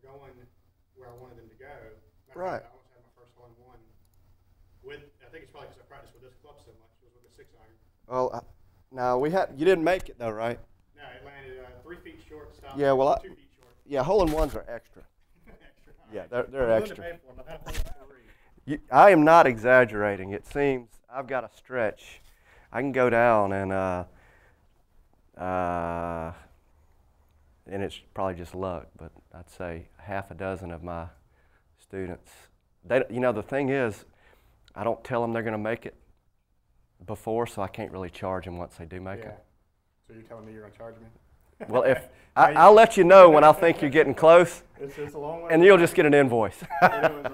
going where I wanted them to go. Right. I almost had my first hole in one with, I think it's probably because I practiced with this club so much. It was with a 6-iron. Well, no, you didn't make it though, right? No, it landed 3 feet short, stopped Yeah, well, 2 feet short. Yeah, hole-in-ones are extra. Extra. Yeah, they're I'm extra. willing to pay for them. I've had a hole in 3. I am not exaggerating. It seems I've got a stretch. I can go down and it's probably just luck, but I'd say half a dozen of my students, the thing is, I don't tell them they're going to make it before, so I can't really charge them once they do make it. So you're telling me you're going to charge me? Well, if I'll let you know when I think you're getting close, It's a long way. and you'll just get an invoice. And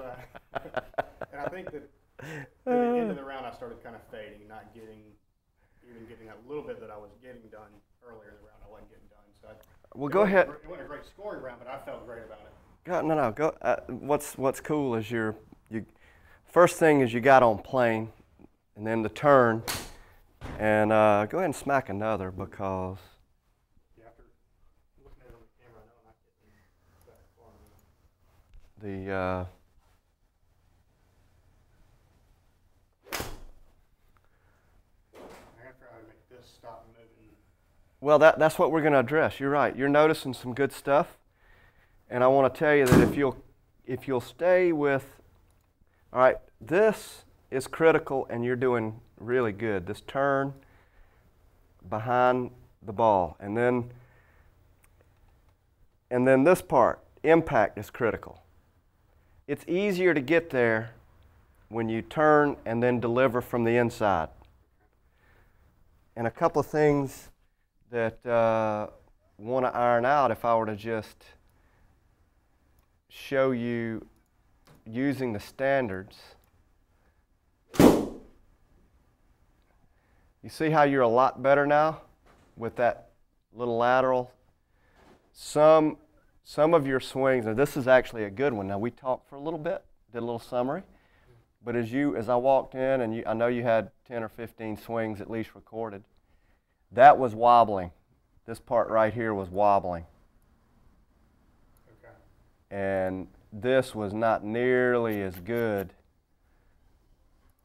I think that at the end of the round, I started kind of fading, not even getting that little bit that I was getting done earlier in the round. I wasn't getting done. So Well, go ahead. It wasn't a great scoring round, but I felt great about it. No. Go. What's cool is you first thing is you got on plane, and then the turn, and go ahead and smack another because. Yeah, after looking at it on the camera, I know I'm not getting that far. I gotta figure out how to make this stop moving. Well, that's what we're going to address. You're right. You're noticing some good stuff, and I want to tell you that if you'll stay with, all right, this is critical, and you're doing really good. This turn behind the ball, and then this part, impact, is critical. It's easier to get there when you turn and then deliver from the inside. And a couple of things that want to iron out, if I were to just show you using the standards. You see how you're a lot better now with that little lateral? Some of your swings, and this is actually a good one. Now, we talked for a little bit, did a little summary, but as I walked in, and I know you had 10 or 15 swings at least recorded, that was wobbling. This part right here was wobbling. Okay. And this was not nearly as good.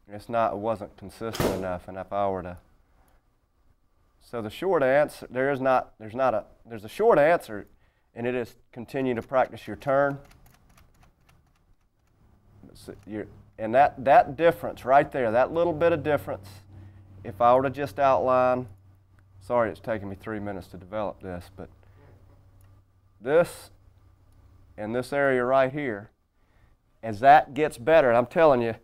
It wasn't consistent enough, and if I were to. So the short answer, there's a short answer, and it is continue to practice your turn. And that difference right there, that little bit of difference, if I were to just outline, sorry it's taken me 3 minutes to develop this, but this and this area right here, as that gets better, and I'm telling you,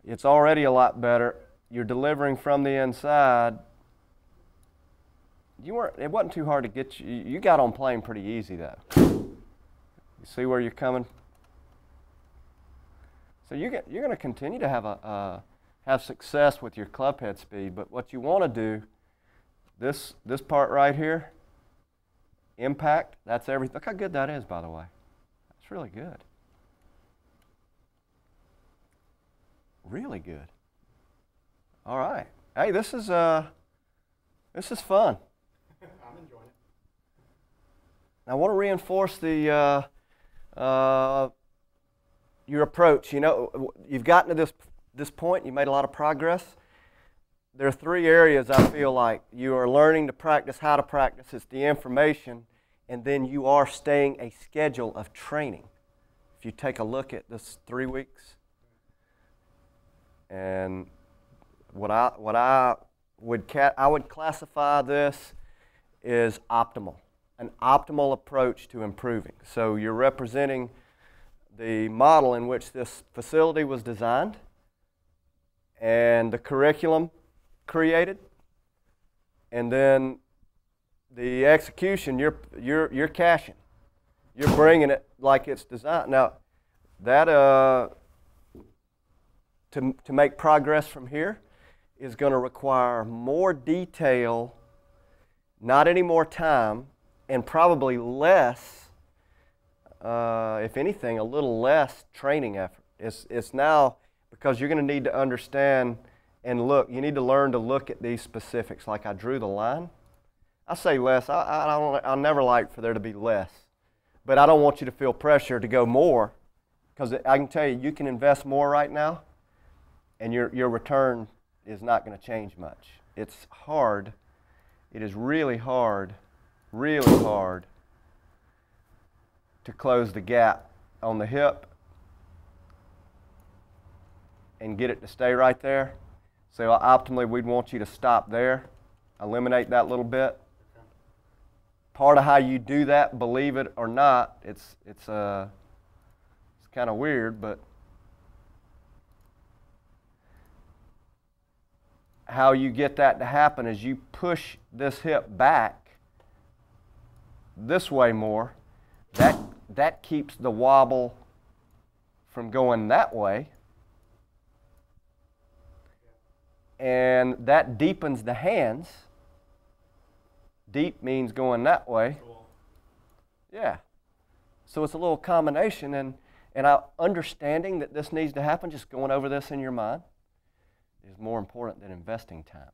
it's already a lot better. You're delivering from the inside. It wasn't too hard to get you. You got on plane pretty easy though. You see where you're coming? So you're going to continue to have success with your club head speed, but what you want to do, this part right here, impact, that's everything. Look how good that is, by the way. That's really good. Really good. All right. Hey, this is fun. I'm enjoying it. I want to reinforce your approach. You know, you've gotten to this point. You made a lot of progress. There are 3 areas I feel like you are learning to practice how to practice. It's the information, and then you are staying a schedule of training. If you take a look at this 3 weeks, and I would classify this as optimal, an optimal approach to improving. So you're representing the model in which this facility was designed and the curriculum created, and then the execution, you're cashing. You're bringing it like it's designed. Now, that to make progress from here is going to require more detail, not any more time, and probably less, if anything, a little less training effort. It's now, because you're going to need to understand and look, you need to learn to look at these specifics. Like I drew the line. I say less. I never like for there to be less. But I don't want you to feel pressure to go more, because I can tell you, you can invest more right now, and your return is not going to change much. It's hard. It is really hard to close the gap on the hip and get it to stay right there. So optimally, we'd want you to stop there, eliminate that little bit. Part of how you do that, believe it or not, it's kind of weird, but how you get that to happen is you push this hip back this way more. That keeps the wobble from going that way, and that deepens the hands. Deep means going that way. Cool. Yeah. So it's a little combination, and understanding that this needs to happen, just going over this in your mind, is more important than investing time.